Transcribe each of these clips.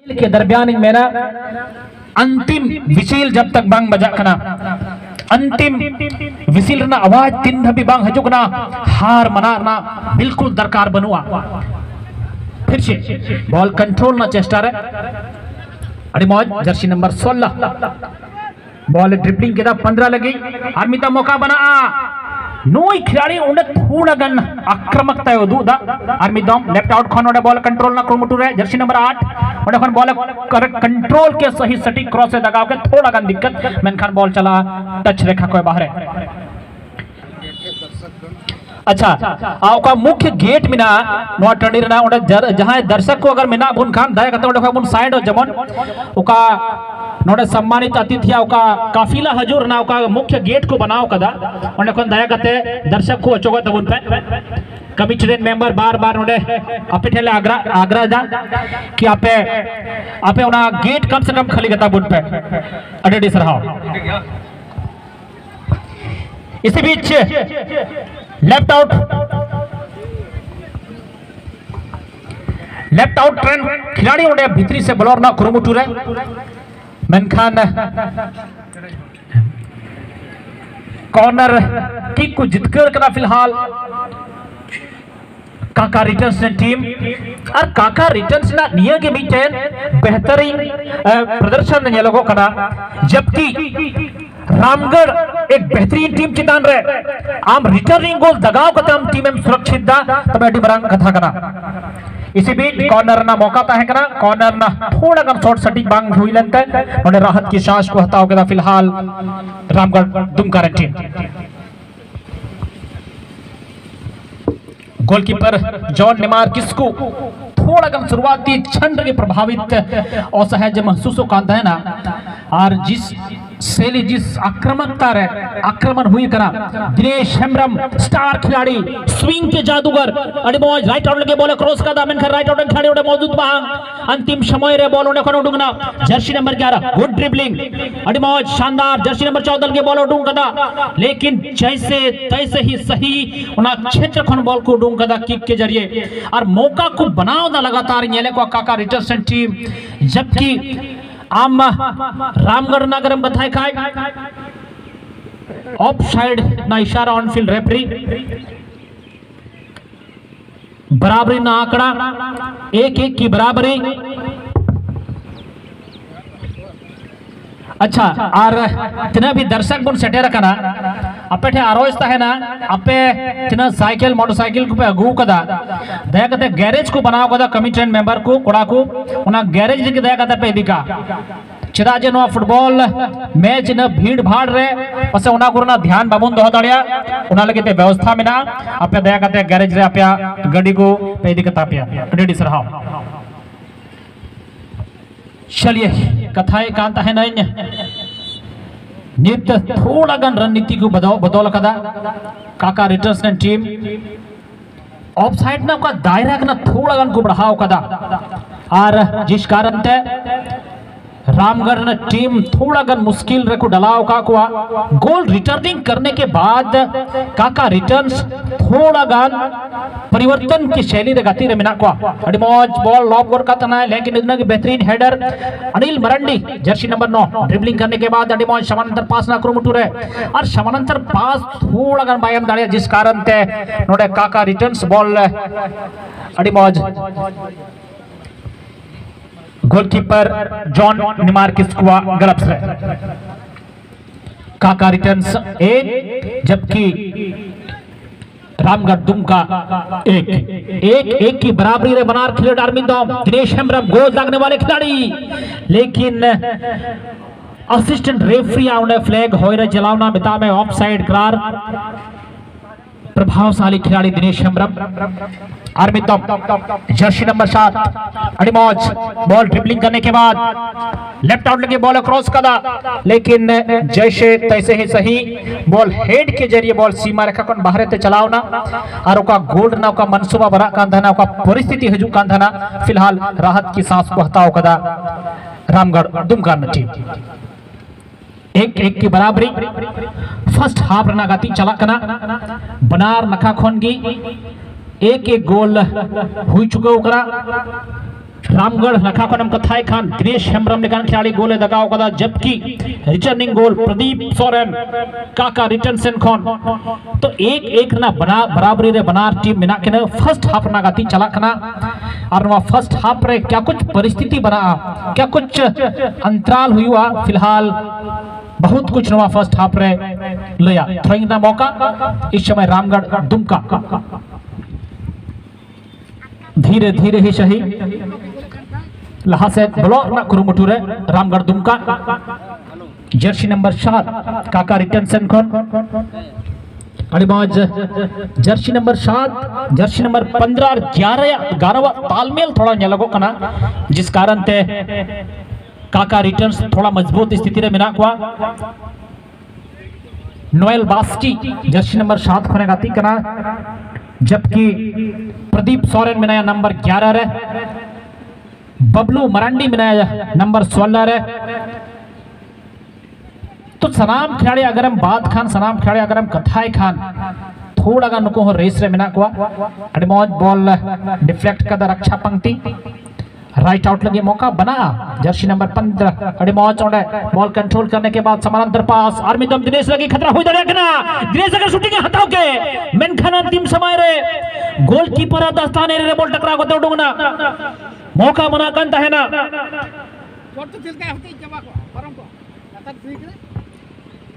के दरमियान में ना अंतिम विसिल जब तक बांग बजा कना अंतिम विसिल ना आवाज तीन धबी बांग हजुक ना हार मना ना बिल्कुल दरकार बनुआ फिर से बॉल कंट्रोल ना चेष्टा रे अड़ी मौज जर्सी नंबर 16 बॉल ड्रिबलिंग के 15 लगी आर्मिता मौका बना नोई खिलाड़ी उन्हें थोड़ा गन आक्रामकता है दूधा आर्मी दम लेफ्ट आउट खन बॉल कंट्रोल ना क्रोमोटू रे जर्सी नंबर 8 और खन बॉल कंट्रोल के सही सटीक क्रॉस से दगाव के थोड़ा गन दिक्कत मेनखान बॉल चला टच रेखा को बाहर है। अच्छा आपका मुख्य गेट में ना नोट टंडी ना उन्हें जहां दर्शक को अगर मिना बुन खान दाया करते उन्हें बुन साइड और जमन उका नोटे सम्मानित अतिथि उका काफिला हजूर ना उका मुख्य गेट को बनाओ कदा उन्हें कौन दाया करते दर्शक को अचोगा तब उन पे कमिटी मेंबर बार नोटे आपे ठेले आग्रह जा कि आपे उन्हें गेट कम से कम खाली करता बुन पे अडेडी सरहाव। इसी बीच लेफ्ट आउट ट्रेन खिलाड़ी उन्हें भीतरी से बॉलर ना कुरुमुटू रे मेनखान कॉर्नर किक को जितकर करा फिलहाल काका रिटर्न्स ने टीम और काका रिटर्न्स ना निया के बीच बेहतरीन प्रदर्शन ने लोगों करा जबकि रामगढ़ एक बेहतरीन टीम चितान रहे आम रिटर्निंग गोल दगाव करते हम टीम में सुरक्षित दा तब एडी बरंग कथा करा। इसी बीच कॉर्नर ना मौका पाए करा कॉर्नर ना थोड़ा कम शॉट सटीक बांग हुई लेते और राहत की सांस को हटाओ के फिलहाल रामगढ़ दुमका टीम। गोलकीपर जॉन निमार किसको थोड़ा कम शुरुआती क्षण के प्रभावित असहज महसूस होता है ना और जिस शैली जिस आक्रमण हुई करा दिनेश हेम्ब्रम स्टार खिलाड़ी स्विंग के जादूगर अडिमोज राइट आउट लगे बॉल क्रॉस का दामन राइट आउट खिलाड़ी ओडे मौजूद बांग अंतिम समय रे बॉल ओने कोन डुंगना जर्सी नंबर 11 गुड ड्रिबलिंग अडिमोज शानदार जर्सी नंबर 14 के बॉल डुंग कदा लेकिन जैसे तैसे ही सही उना क्षेत्र खन बॉल को डुंग कदा किक के जरिए और मौका को बनाओ दा लगातार येले को काका रिटर्न्स टीम जबकि आम रामगढ़ नगर में बताए खाए ऑफ साइड ना इशारा ऑन फील्ड रेफरी बराबरी ना आंकड़ा 1-1 की बराबरी। अच्छा और तना भी दर्शक बुन सेटे रखना अपे ठे आरोस्ता है ना अपे तना साइकिल मोटरसाइकिल को पे अगू कदा दया कते गैरेज को बनाओ कदा कमिटी मेंबर को कोड़ा को उना गैरेज के दया कते पे दिका चिदा जे नो फुटबॉल मैच न भीड़ भाड़ रे पसे उना गुरना ध्यान बाबुन दो दड़िया उना लगे ते व्यवस्था में ना अपे दया कते गैरेज रे अपया गाड़ी को पे दिकता पे रेडी सरहाव। चलिए कथाएं कांता है नहीं नित्य थोड़ा गन रणनीति को बदौल कदा काका रिटर्न्स ने टीम ऑफ साइड ना का दायरा ना थोड़ा गन को बढ़ाओ कदा और जिस कारण ते रामगढ़ ने टीम थोड़ा गन मुश्किल रे को डलाओ का कुआ गोल रिटर्निंग करने के बाद काका रिटर्न्स थोड़ा गन परिवर्तन की शैली रे गति रे मिना को अडिमोज बॉल लॉब गोर का तना है लेकिन इतना की बेहतरीन header Anil मरंडी Jersey number 9 dribbling करने के बाद अडिमोज समानांतर पास ना क्रोमुटू रे और समानांतर पास थोड़ा गन बायम दाड़िया जिस कारण ते नोडे काका रिटर्न्स बॉल अडिमोज गोलकीपर जॉन निमार किस्कुआ गलत है काका रिटर्न्स 1 जबकि रामगढ़ दुमका 1 की बराबरी रे बनार खिलाड़ी आर्मी दम दिनेश हेम्ब्रम गोल दागने वाले खिलाड़ी लेकिन असिस्टेंट रेफरी आउने फ्लैग होइरे जलावना बिता में ऑफ साइड करार प्रभावशाली खिलाड़ी दिनेश हेम्ब्रम आर्मी दम जर्सी नंबर 7 अडिमोज बॉल ड्रिबलिंग करने के बाद लेफ्ट आउट लगे बॉल क्रॉस कदा लेकिन जैसे तैसे ही सही बॉल हेड के जरिए बॉल सीमा रेखा को बाहर ते चलावना और ओका गोल्ड ना ओका मनसूबा बना कांधना ओका परिस्थिति हजू कांधना फिलहाल राहत की सांस को हटाओ कदा रामगढ़ दुमका टीम 1-1 की बराबरी फर्स्ट हाफ रना गति चला कना बनार नखा खोनगी 1-1 गोल हुई चुके रामगढ़ लखाखनम कथाई खान दिनेश हेम्ब्रम लेकर खिलाड़ी गोले दगाव कदा, जबकि रिटर्निंग गोल प्रदीप सोरेन काका रिटर्न सेन खन। तो एक एक ना बना बराबरी रे बना टीम मिना के फर्स्ट हाफ ना गाती चला खना और वह फर्स्ट हाफ रे क्या कुछ परिस्थिति बना, क्या कुछ अंतराल हुआ। फिलहाल बहुत कुछ नवा फर्स्ट हाफ रे लिया थ्रोइंग ना मौका। इस समय रामगढ़ दुमका धीरे धीरे ही सही लहा से ब्लॉक ना कुरुमुटू रे रामगढ़ दुमका जर्सी नंबर 7 काका रिटर्न सेन खन अड़ी मौज जर्सी नंबर 7 जर्सी नंबर 15 और 11 तालमेल थोड़ा नेलगो कना, जिस कारण ते काका रिटर्न्स थोड़ा मजबूत स्थिति रे मिना कुआ। नोएल बास्की जर्सी नंबर 7 खने गाती कना, जबकि प्रदीप सोरेन मिनाया नंबर 11 रे, बबलू मरांडी मिनाया नंबर 16 रे। तो सनाम खिलाड़ी अगर हम बात खान सनाम खिलाड़ी अगर हम कथाई खान थोड़ा गा नुको हो रेस रे मिना कुआ। अड़ी मौज बॉल डिफ्लेक्ट कर रक्षा पंक्ति राइट आउट लगे मौका बना जर्सी नंबर 15 अड़ी मौज ओंडे बॉल कंट्रोल करने के बाद समानांतर पास आर्मी दम दिनेश लगी खतरा हुई दरेकना दिनेश अगर शूटिंग हटाओ के मेनखान अंतिम समय रे गोलकीपर दस्ताने रे बॉल टकरा को दौड़ना मौका बना कंता है ना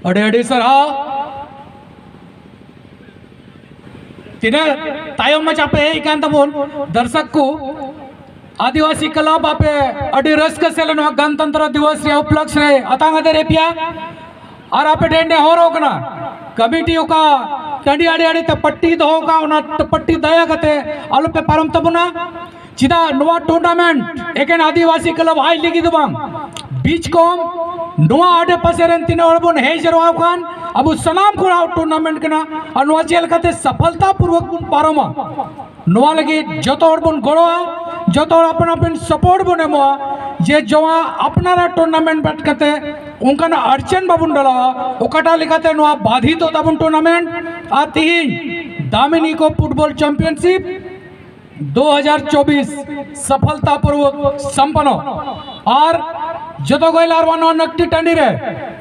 अड़े अड़े सर हाँ तिने तायम में चापे इकान तबोन दर्शक को आदिवासी क्लब आपे अड़ी रस के सेलन गणतंत्र दिवस रे उपलक्ष्य रे अतांग दे रेपिया और आपे डेंडे हो रोकना कमिटी का टंडी आड़ी आड़ी ते पट्टी दो का उना पट्टी दया कते आलो पे परम तबुना चिदा नवा टूर्नामेंट एकेन आदिवासी क्लब हाई लीग दुबांग बीच कोम नवा आडे पसेरन तिने ओरबोन हे जरवा खान अब सनाम खुड़ा टूर्नामेंट कना और नवा जेल कते सफलता पूर्वक पारोमा नवा लगी जतो ओरबोन गोड़वा जतो अपन अपन सपोर्ट बने मोआ जे जोआ अपनारा टूर्नामेंट बैठ कते उनका ना अर्चन बाबुन डला ओकटा लिखाते नवा बाधित होता बुन टूर्नामेंट आती दामिनी को फुटबॉल चैंपियनशिप 2024 सफलतापूर्वक संपन्न और जतो गोइलार वनो नक्टी टंडी रे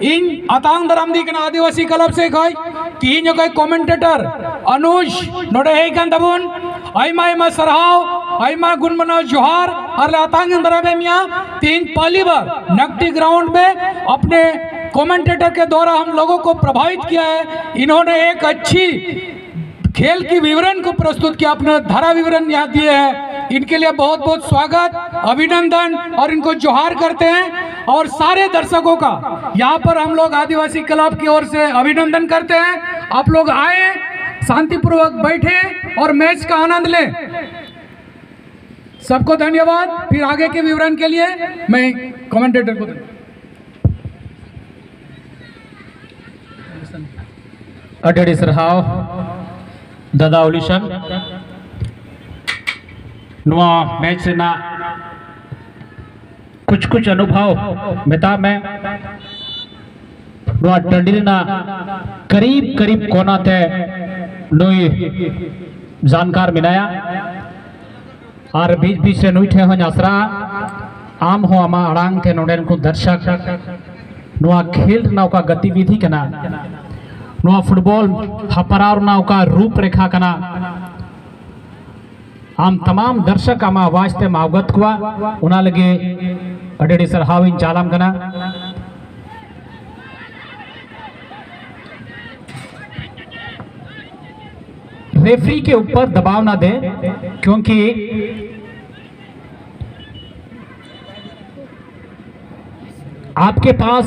इन अतांग दरामदी के आदिवासी क्लब से कोई तीन कोई कमेंटेटर अनुज नोडे हे कान दबुन आइमा आइमा सरहाव आइमा गुणमना जोहार और अतांग दराबे मिया तीन पहली बार नक्टी ग्राउंड में अपने कमेंटेटर के द्वारा हम लोगों को प्रभावित किया है। इन्होंने एक अच्छी खेल की विवरण को प्रस्तुत किया, अपने धारा विवरण यहाँ दिए हैं। इनके लिए बहुत बहुत स्वागत अभिनंदन और इनको जोहार करते हैं और सारे दर्शकों का यहाँ पर हम लोग आदिवासी क्लब की ओर से अभिनंदन करते हैं। आप लोग आए शांतिपूर्वक बैठे और मैच का आनंद लें। सबको धन्यवाद। फिर आगे के विवरण के लिए मैं कमेंटेटर को अडेडी सरहाव दादा ओलिशन नुआ मैच से ना कुछ कुछ अनुभव बता मैं नुआ टंडी ना करीब करीब कोना थे नुई जानकार मिलाया और बीच बीच से नुई थे हो जासरा आम हो अमा अड़ांग थे नोडेन को दर्शक नुआ खेल ना का गतिविधि के ना नुआ फुटबॉल हपरार ना का रूपरेखा कना आम तमाम दर्शक आमा आवाज ते मावगत कुआ उना लगे अडेडी सरहाविन चालाम कना रेफरी के ऊपर दबाव ना दे क्योंकि आपके पास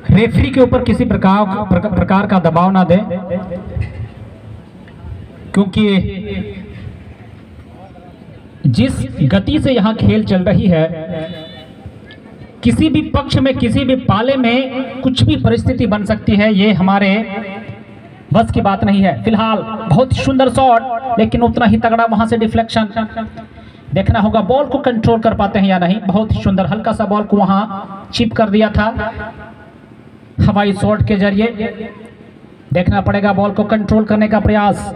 रेफरी के ऊपर किसी प्रकार का दबाव ना दे क्योंकि जिस गति से यहां खेल चल रही है किसी भी पक्ष में किसी भी पाले में कुछ भी परिस्थिति बन सकती है। ये हमारे बस की बात नहीं है। फिलहाल बहुत सुंदर शॉट लेकिन उतना ही तगड़ा वहां से डिफ्लेक्शन देखना होगा बॉल को कंट्रोल कर पाते हैं या नहीं। बहुत ही सुंदर हल्का सा बॉल को वहां चिप कर दिया था हवाई शॉट के जरिए देखना पड़ेगा बॉल को कंट्रोल करने का प्रयास,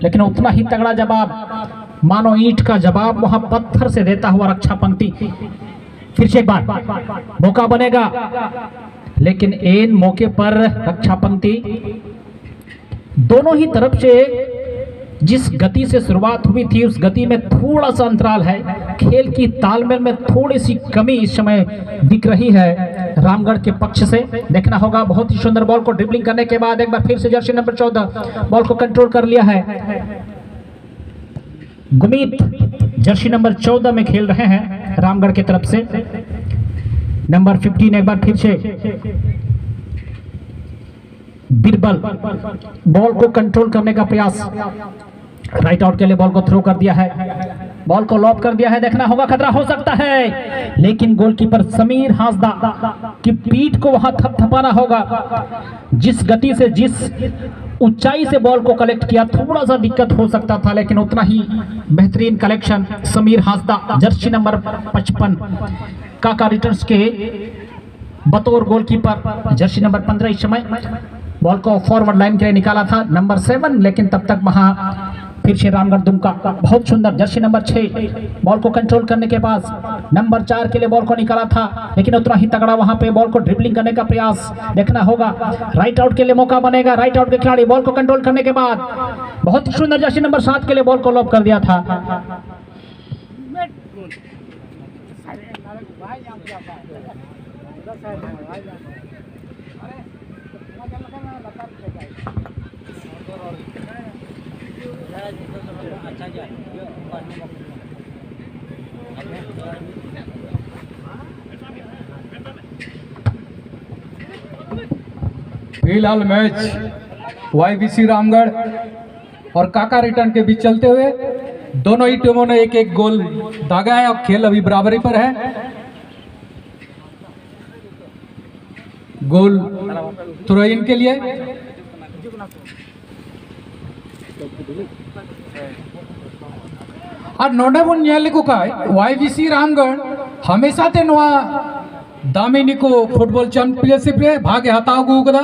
लेकिन उतना ही तगड़ा जवाब मानो ईंट का जवाब वहां पत्थर से देता हुआ रक्षा पंक्ति। फिर से एक बार मौका बनेगा, लेकिन एन मौके पर रक्षा पंक्ति दोनों ही तरफ से जिस गति से शुरुआत हुई थी उस गति में थोड़ा सा अंतराल है। खेल की तालमेल में थोड़ी सी कमी इस समय दिख रही है रामगढ़ के पक्ष से। देखना होगा, बहुत ही सुंदर बॉल को ड्रिबलिंग करने के बाद एक बार फिर से जर्सी नंबर 14 बॉल को कंट्रोल कर लिया है। गुमीत जर्सी नंबर 14 में खेल रहे हैं रामगढ़ की तरफ से। नंबर 15 एक बार फिर से बिरबल बॉल को कंट्रोल करने का प्रयास, राइट आउट के लिए बॉल को थ्रो कर दिया है, बॉल को लॉब कर दिया है। देखना होगा, खतरा हो सकता है, लेकिन गोलकीपर समीर हांसदा की पीठ को वहां थपथपाना होगा। जिस गति से जिस ऊंचाई से बॉल को कलेक्ट किया थोड़ा सा दिक्कत हो सकता था, लेकिन उतना ही बेहतरीन collection Sameer Hansda Jersey number 55 काका रिटर्न्स के बतौर गोलकीपर। जर्सी नंबर 15 इस समय बॉल को फॉरवर्ड लाइन के लिए निकाला था नंबर 7, लेकिन तब तक वहां फिर से रामगढ़ दुमका बहुत सुंदर जर्सी नंबर 6 बॉल को कंट्रोल करने के पास नंबर 4 के लिए बॉल को निकाला था, लेकिन उतना ही तगड़ा वहां पे बॉल को ड्रिबलिंग करने का प्रयास। देखना होगा, राइट आउट के लिए मौका बनेगा। राइट आउट के खिलाड़ी बॉल को कंट्रोल करने के बाद बहुत ही सुंदर जर्सी नंबर 7 के लिए बॉल को लॉब कर दिया था। फिलहाल मैच YBC रामगढ़ और काका रिटर्न के बीच चलते हुए दोनों ही टीमों ने एक एक गोल दागा है और खेल अभी बराबरी पर है। गोल थ्रो इन के लिए और नोडे बुन ᱧᱮᱞ का YBC रामगढ़ हमेशा ते नोआ दामिनी को फुटबॉल चैंपियनशिप रे भाग हताव गु कदा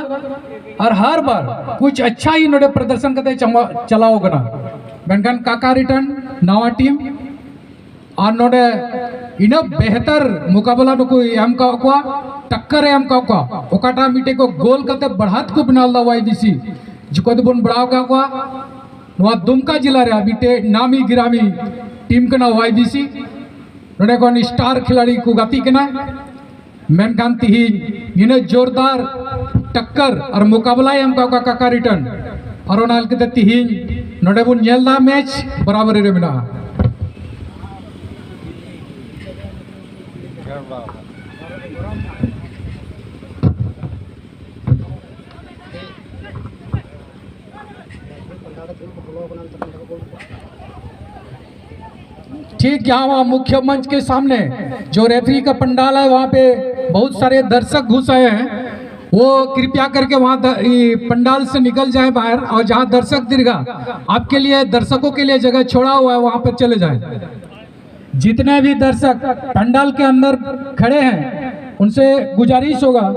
और हर बार कुछ अच्छा ही नोडे प्रदर्शन करते चलाओ कना। मेनखान काका रिटर्न नवा टीम और नोडे इना बेहतर मुकाबला नुको एम का टक्कर एम का ओकाटा मिटे को गोल करते बढ़ात को बनाल दा YBC जिको बन बढ़ाव का नवा दुमका जिला रे मिटे नामी गिरामी टीम कना YBC नोडे को स्टार खिलाड़ी को गाती कना। मेनखान तिहिन इन जोरदार टक्कर और मुकाबला एम का काका रिटर्न और ओना लकते तिहिन नोडे बुन ᱧᱮᱞ दा मैच बराबरी रे मेना। ठीक यहाँ मुख्य मंच के सामने जो रेफरी का पंडाल है वहाँ पे बहुत सारे दर्शक घुस आए हैं, वो कृपया करके वहाँ पंडाल से निकल जाए बाहर और जहाँ दर्शक दीर्घा आपके लिए दर्शकों के लिए जगह छोड़ा हुआ है वहाँ पर चले जाए। जितने भी दर्शक पंडाल के अंदर खड़े हैं उनसे गुजारिश होगा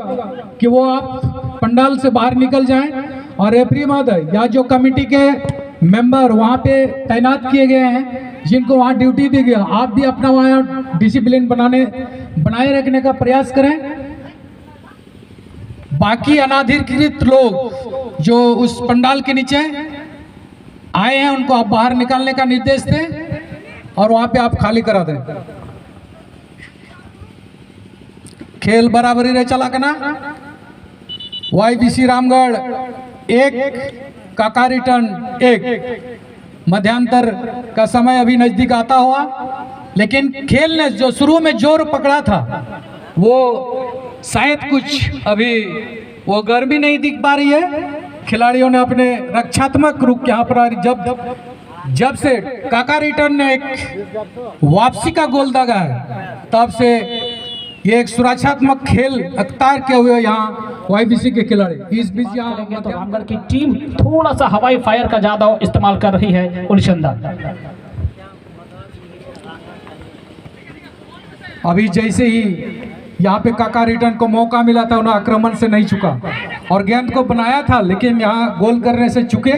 कि वो आप पंडाल से बाहर निकल जाएं और रेफरी महोदय या जो कमेटी के मेंबर वहाँ पे तैनात किए गए हैं जिनको वहाँ ड्यूटी दी गई, आप भी अपना वहाँ डिसिप्लिन बनाए रखने का प्रयास करें। बाकी अनाधिकृत लोग जो उस पंडाल के नीचे आए हैं उनको आप बाहर निकालने का निर्देश दें और वहाँ पे आप खाली करा दें। खेल बराबरी रे चला करना। YBC रामगढ़ 1 काका रिटर्न 1। मध्यांतर का समय अभी नजदीक आता हुआ, लेकिन खेल ने जो शुरू में जोर पकड़ा था वो शायद कुछ अभी वो गर्मी नहीं दिख पा रही है। खिलाड़ियों ने अपने रक्षात्मक रूप यहाँ पर जब से काका रिटर्न ने एक वापसी का गोल दागा है तब से ये एक सुरक्षात्मक खेल अख्तियार किए हुए यहाँ YBC के खिलाड़ी। इस बीच यहाँ तो रामगढ़ की टीम थोड़ा सा हवाई फायर का ज्यादा इस्तेमाल कर रही है उलिशंदा। अभी जैसे ही यहाँ पे काका रिटर्न को मौका मिला था, उन्हें आक्रमण से नहीं चुका और गेंद को बनाया था, लेकिन यहाँ गोल करने से चुके।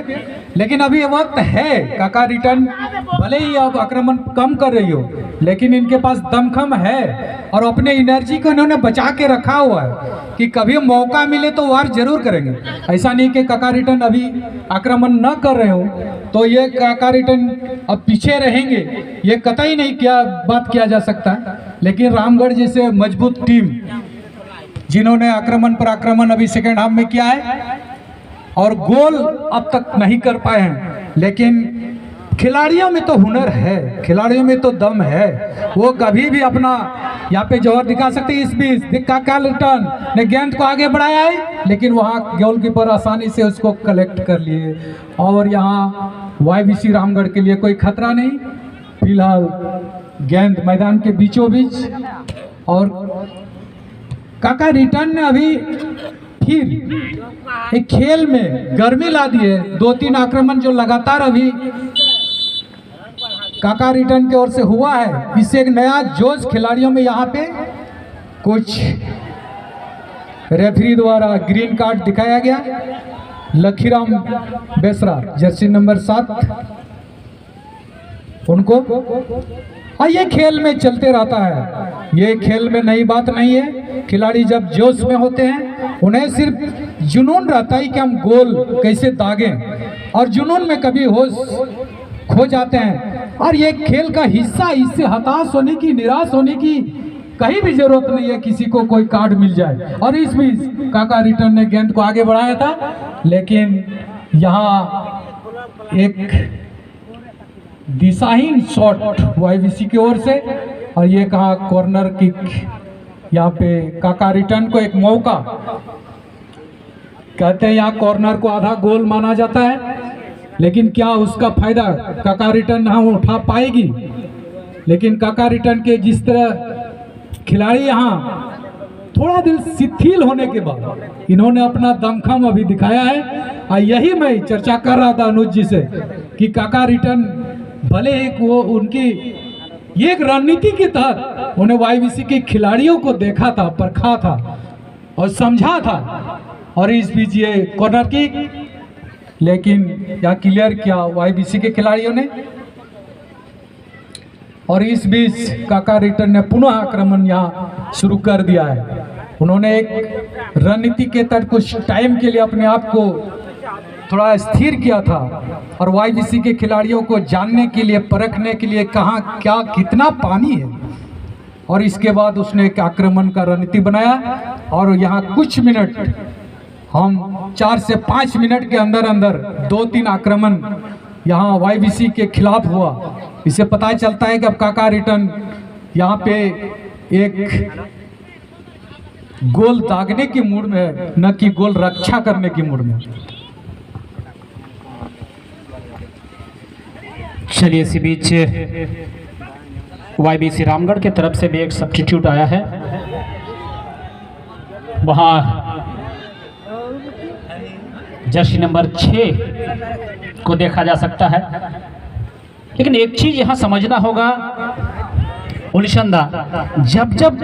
लेकिन अभी ये वक्त है, काका रिटर्न भले ही अब आक्रमण कम कर रही हो, लेकिन इनके पास दमखम है और अपने एनर्जी को इन्होंने बचा के रखा हुआ है कि कभी मौका मिले तो वार जरूर करेंगे। ऐसा नहीं कि काका रिटर्न अभी आक्रमण न कर रहे हो तो ये काका रिटर्न अब पीछे रहेंगे, ये कतई नहीं बात किया जा सकता। लेकिन रामगढ़ जैसे मजबूत टीम जिन्होंने आक्रमण पर आक्रमण अभी सेकेंड हाफ में किया है और गोल अब तक नहीं कर पाए हैं, लेकिन खिलाड़ियों में तो हुनर है, खिलाड़ियों में तो दम है, वो कभी भी अपना यहाँ पे जौहर दिखा सकते हैं। इस बीच काका रिटर्न ने गेंद को आगे बढ़ाया है, लेकिन वहाँ गोलकीपर आसानी से उसको कलेक्ट कर लिए और यहाँ YBC रामगढ़ के लिए कोई खतरा नहीं। फिलहाल गेंद मैदान के बीचों बीच और काका रिटर्न ने अभी फिर एक खेल में गर्मी ला दी है। 2-3 आक्रमण जो लगातार अभी काका रिटर्न की ओर से हुआ है, इससे एक नया जोश खिलाड़ियों में यहाँ पे कुछ रेफरी द्वारा ग्रीन कार्ड दिखाया गया। लखीराम बेसरा जर्सी नंबर 7 उनको, और ये खेल में चलते रहता है, ये खेल में नई बात नहीं है। खिलाड़ी जब जोश में होते हैं उन्हें सिर्फ जुनून रहता है कि हम गोल कैसे दागें, और जुनून में कभी होश खो जाते हैं। और ये खेल का हिस्सा, इससे हताश होने की, निराश होने की कहीं भी जरूरत नहीं है किसी को कोई कार्ड मिल जाए। और इस बीच काका रिटर्न ने गेंद को आगे बढ़ाया था, लेकिन यहाँ एक दिशाहीन शॉट YBC की ओर से, और ये कहा कॉर्नर किक। यहाँ पे काका रिटर्न को एक मौका, कहते हैं यहाँ कॉर्नर को आधा गोल माना जाता है, लेकिन क्या उसका फायदा काका रिटर्न यहाँ उठा पाएगी। लेकिन काका रिटर्न के जिस तरह खिलाड़ी यहाँ थोड़ा दिल शिथिल होने के बाद इन्होंने अपना दमखम अभी दिखाया है। और यही मैं चर्चा कर रहा था अनुज जी से कि काका रिटर्न भले एक वो उनकी ये एक रणनीति के तहत उन्हें YBC के खिलाड़ियों को देखा था, परखा था और समझा था, और इस बीच ये कॉर्नर किक, लेकिन यहाँ क्लियर किया YBC के खिलाड़ियों ने। और इस बीच काका रिटर्न ने पुनः आक्रमण यहाँ शुरू कर दिया है। उन्होंने एक रणनीति के तहत कुछ टाइम के लिए अपने आप को थोड़ा स्थिर किया था और YBC के खिलाड़ियों को जानने के लिए, परखने के लिए कहाँ क्या कितना पानी है, और इसके बाद उसने एक आक्रमण का रणनीति बनाया। और यहाँ कुछ मिनट, हम 4 से 5 मिनट के अंदर अंदर 2-3 आक्रमण यहाँ YBC के खिलाफ हुआ। इससे पता चलता है कि अब काका रिटर्न यहाँ पे एक गोल दागने की मूड में है, न कि गोल रक्षा करने की मूड में। चलिए, इसी बीच YBC रामगढ़ की तरफ से भी एक सब्स्टिट्यूट आया है। वहाँ जर्सी नंबर 6 को देखा जा सकता है। लेकिन एक चीज यहाँ समझना होगा उलिशंदा, जब जब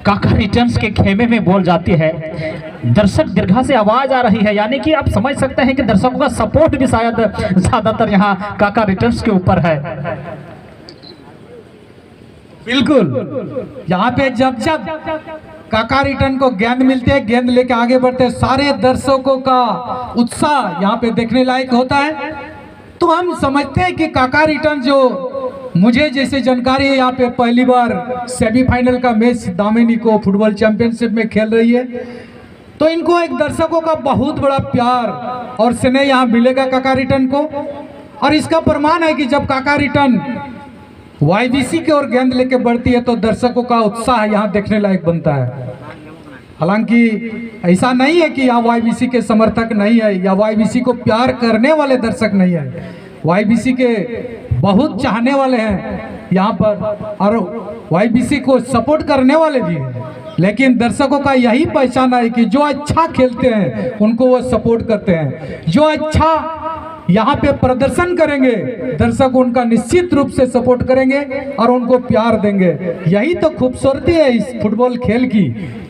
काका रिटर्न्स के खेमे में बॉल जाती है, दर्शक दीर्घा से आवाज आ रही है, यानी कि आप समझ सकते हैं कि दर्शकों का सपोर्ट भी शायद ज्यादातर यहाँ काका रिटर्न्स के ऊपर है। बिल्कुल, यहाँ पे जब जब काका रिटर्न को गेंद मिलते हैं, गेंद लेके आगे बढ़ते हैं, सारे दर्शकों का उत्साह यहाँ पे देखने लायक होता है। तो हम समझते हैं कि काका रिटर्न, जो मुझे जैसे जानकारी है, यहाँ पे पहली बार सेमीफाइनल का मैच दामिनी को फुटबॉल चैंपियनशिप में खेल रही है, तो इनको एक दर्शकों का बहुत बड़ा प्यार और स्नेह यहाँ मिलेगा काका रिटर्न को। और इसका प्रमाण है कि जब काका रिटर्न YBC की ओर गेंद लेके बढ़ती है तो दर्शकों का उत्साह यहाँ देखने लायक बनता है। हालांकि ऐसा नहीं है कि यहाँ YBC के समर्थक नहीं है या YBC को प्यार करने वाले दर्शक नहीं है, YBC के बहुत चाहने वाले हैं यहाँ पर और YBC को सपोर्ट करने वाले भी हैं। लेकिन दर्शकों का यही पहचान है कि जो अच्छा खेलते हैं उनको वो सपोर्ट करते हैं, जो अच्छा यहाँ पे प्रदर्शन करेंगे, दर्शक उनका निश्चित रूप से सपोर्ट करेंगे और उनको प्यार देंगे। यही तो खूबसूरती है इस फुटबॉल खेल की।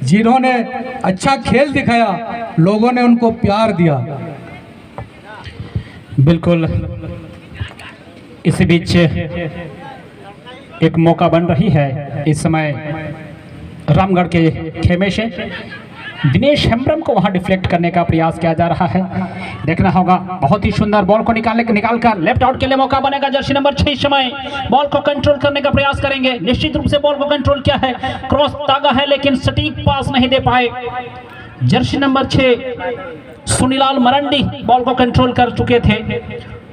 जिन्होंने अच्छा खेल दिखाया, लोगों ने उनको प्यार दिया। बिल्कुल, इसी बीच एक मौका बन रही है इस समय रामगढ़ के खेमे से। दिनेश हेम्ब्रम को वहां डिफ्लेक्ट करने का प्रयास किया जा रहा है। देखना होगा, बहुत ही सुंदर बॉल को निकालकर लेफ्ट आउट के लिए मौका बनेगा। जर्सी नंबर 6 इस समय बॉल को कंट्रोल करने का प्रयास करेंगे। निश्चित रूप से बॉल को कंट्रोल किया है, क्रॉस दागा है लेकिन सटीक पास नहीं दे पाए। जर्सी नंबर 6 सुनीलाल मरंडी बॉल को कंट्रोल कर चुके थे।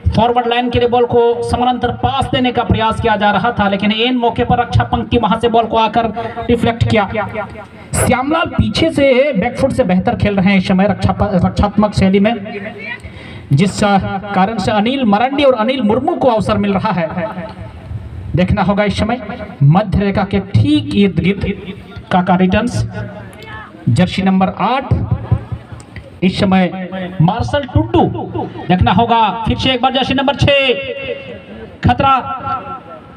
फॉरवर्ड लाइन के लिए बॉल को समानांतर पास देने का प्रयास किया जा रहा था, लेकिन एन मौके पर रक्षा पंक्ति वहां से बॉल को आकर डिफ्लेक्ट किया। श्यामलाल पीछे से बैकफुट से बेहतर खेल रहे हैं इस समय रक्षात्मक शैली में, जिस कारण से अनिल मरंडी और अनिल मुर्मू को अवसर मिल रहा है। देखना होगा इस समय मध्य रेखा के ठीक इर्द गिर्द काका रिटर्न्स। जर्सी नंबर 8 इस समय मार्शल टुड्डू। देखना होगा फिर से एक बार जर्सी नंबर 6 खतरा,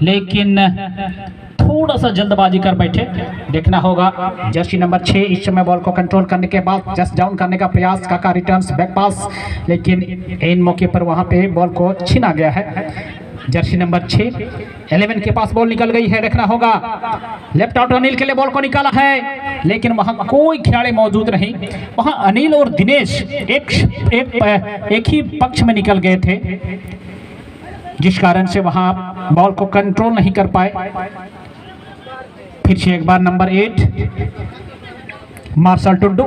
लेकिन थोड़ा सा जल्दबाजी कर बैठे। देखना होगा जर्सी नंबर 6 इस समय बॉल को कंट्रोल करने के बाद जस्ट डाउन करने का प्रयास, काका रिटर्न्स बैक पास, लेकिन इन मौके पर वहां पे बॉल को छीना गया है। जर्सी नंबर 6 11 के पास बॉल निकल गई है। देखना होगा लेफ्ट आउट अनिल के लिए बॉल को निकाला है, लेकिन वहां कोई खिलाड़ी मौजूद नहीं। वहां अनिल और दिनेश एक ही पक्ष में निकल गए थे, जिस कारण से वहां बॉल को कंट्रोल नहीं कर पाए। फिर से एक बार नंबर 8 मार्शल टुड्डू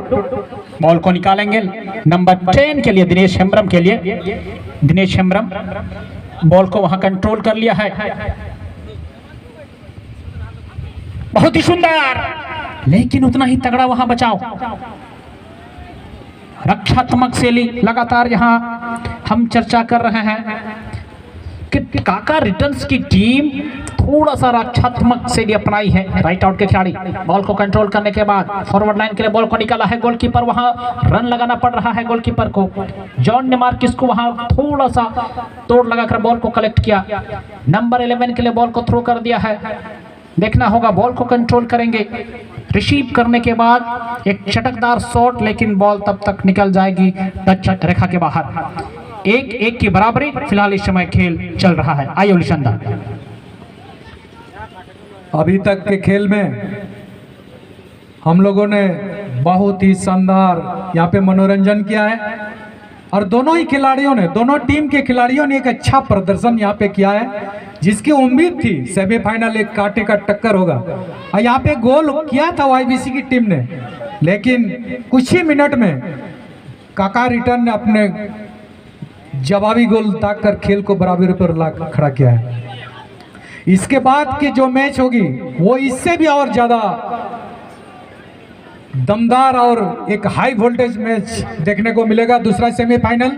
बॉल को निकालेंगे नंबर 10 के लिए, दिनेश हेम्ब्रम के लिए। दिनेश हेम्ब्रम बॉल को वहां कंट्रोल कर लिया है। बहुत ही सुंदर, लेकिन उतना ही तगड़ा वहां बचाव। रक्षात्मक शैली लगातार यहां हम चर्चा कर रहे हैं कि काका रिटर्न्स की टीम थोड़ा सा रक्षात्मक शैली अपनाई है। राइट आउट के खिलाड़ी बॉल को कंट्रोल करने के बाद फॉरवर्ड लाइन के लिए बॉल को निकाला है। गोलकीपर वहां रन लगाना पड़ रहा है गोलकीपर को। जॉन नेमार्किस को वहां थोड़ा सा तोड़ लगाकर बॉल को कलेक्ट किया। नंबर 11 के लिए बॉल को थ्रो कर दिया है। देखना होगा बॉल को कंट्रोल करेंगे। रिसीव करने के बाद एक चटकदार शॉट, लेकिन बॉल तब तक निकल जाएगी टच रेखा के बाहर। 1-1 की बराबरी फिलहाल इस समय खेल चल रहा है। आइए निशानदा, अभी तक के खेल में हम लोगों ने बहुत ही शानदार यहाँ पे मनोरंजन किया है और दोनों ही खिलाड़ियों ने, दोनों टीम के खिलाड़ियों ने एक अच्छा प्रदर्शन यहाँ पे किया है, जिसकी उम्मीद थी सेमीफाइनल एक कांटे का टक्कर होगा। और यहाँ पे गोल किया था वाईबीसी की टीम ने, लेकिन कुछ ही मिनट में काका रिटर्न ने अपने जवाबी गोल दागकर खेल को बराबरी पर ला खड़ा किया है। इसके बाद की जो मैच होगी वो इससे भी और ज्यादा दमदार और एक हाई वोल्टेज मैच देखने को मिलेगा। दूसरा सेमीफाइनल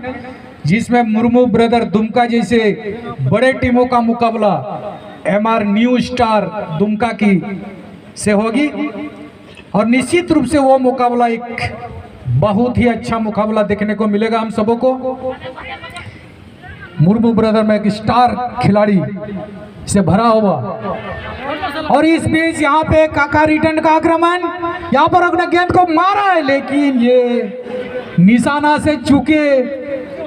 जिसमें मुर्मू ब्रदर दुमका जैसे बड़े टीमों का मुकाबला MR न्यू स्टार दुमका की से होगी, और निश्चित रूप से वो मुकाबला एक बहुत ही अच्छा मुकाबला देखने को मिलेगा हम सबों को। मुर्मू ब्रदर में एक स्टार खिलाड़ी से भरा हुआ, और इस बीच यहाँ पे काका रिटर्न का आक्रमण, यहाँ पर अपने गेंद को मारा है लेकिन ये निशाना से चूके,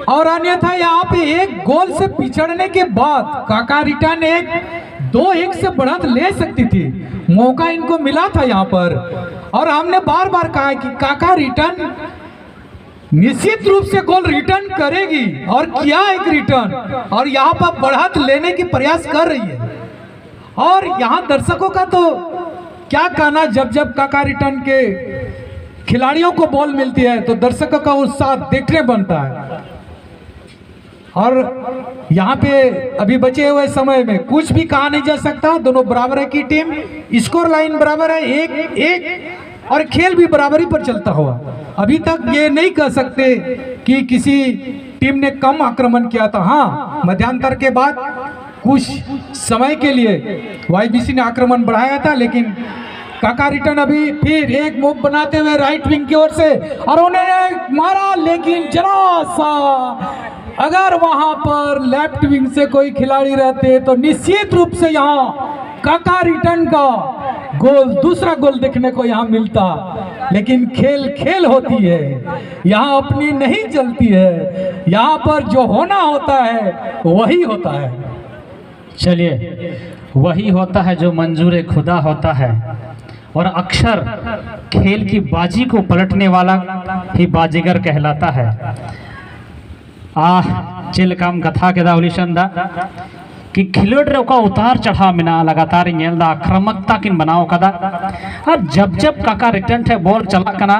और अन्यथा यहाँ पे एक गोल से पिछड़ने के बाद काका रिटर्न 2-1 से बढ़त ले सकती थी। मौका इनको मिला था यहाँ पर, और हमने बार बार कहा कि काका रिटर्न निश्चित रूप से गोल रिटर्न करेगी, और किया एक रिटर्न, और यहाँ पर बढ़त लेने की प्रयास कर रही है। और यहाँ दर्शकों का तो क्या कहना, जब जब काका रिटर्न के खिलाड़ियों को बॉल मिलती है तो दर्शकों का उत्साह देखने बनता है। और यहाँ पे अभी बचे हुए समय में कुछ भी कहा नहीं जा सकता, दोनों बराबर है की टीम, स्कोर लाइन बराबर है 1-1, और खेल भी बराबरी पर चलता हुआ। अभी तक ये नहीं कह सकते कि किसी टीम ने कम आक्रमण किया था। हाँ, मध्यांतर के बाद कुछ समय के लिए वाईबीसी ने आक्रमण बढ़ाया था, लेकिन काका रिटर्न अभी फिर एक मूव बनाते हुए राइट विंग की ओर से, और उन्होंने मारा, लेकिन जरा सा अगर वहां पर लेफ्ट विंग से कोई खिलाड़ी रहते तो निश्चित रूप से यहाँ काका रिटर्न का गोल, दूसरा गोल देखने को यहाँ मिलता। लेकिन खेल खेल होती है, यहाँ अपनी नहीं चलती है, यहाँ पर जो होना होता है वही होता है। चलिए, वही होता है जो मंजूर खुदा होता है, और अक्सर खेल की बाजी को पलटने वाला ही बाजीगर कहलाता है। चल काम कथा के दावलिशंदा कि खिलोड़ का उतार चढ़ाव में ना लगातार नेलदा आक्रामकता किन बनाओ कदा। और जब जब काका रिटर्न थे बॉल चला कना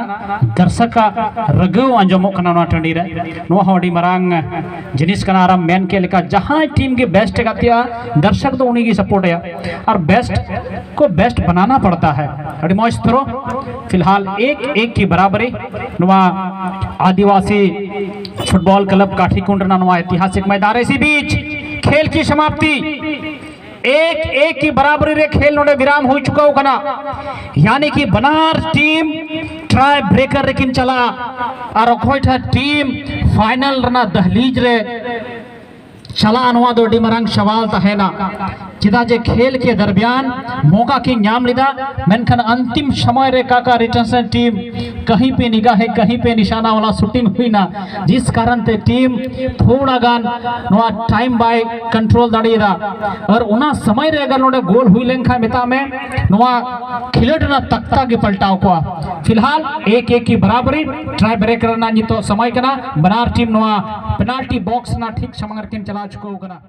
दर्शक का रगव अंजमो कना ना टंडी रे नो हडी मरांग जिनिस कना आराम मैन के लेका जहां टीम के बेस्ट गातिया दर्शक तो उन्हीं की सपोर्ट है, और बेस्ट को बेस्ट बनाना पड़ता है। अड़ी मौज थ्रो फिलहाल 1-1 की बराबरी नुआ आदिवासी फुटबॉल क्लब काठीकुंड नुआ ऐतिहासिक मैदान इसी बीच खेल की समाप्ति 1-1 की बराबरी रे खेल नोडे विराम हो चुका हो कना, यानी कि बनार टीम ट्राई ब्रेकर रेकिन चला और अखोइठा टीम फाइनल रना दहलीज रे चला अनुवा दो डिमरंग सवाल तहेना चिदा जे खेल के दरमियान मौका की नाम लिदा मेनखन अंतिम समय रे काका रिटर्न टीम कहीं पे निगाह है कहीं पे निशाना वाला शूटिंग हुई ना, जिस कारण ते टीम थोड़ा गान नोआ टाइम बाय कंट्रोल दाड़ीदा और उना समय रे अगर नोडे गोल हुई लेंखा मेता में नोआ खिलटना तख्ता के पलटाव को। फिलहाल 1-1 की बराबरी ट्राई ब्रेकर ना जी तो समय कना बनार टीम नोआ पेनाल्टी बॉक्स ना ठीक समंगर किन चला चुको कना।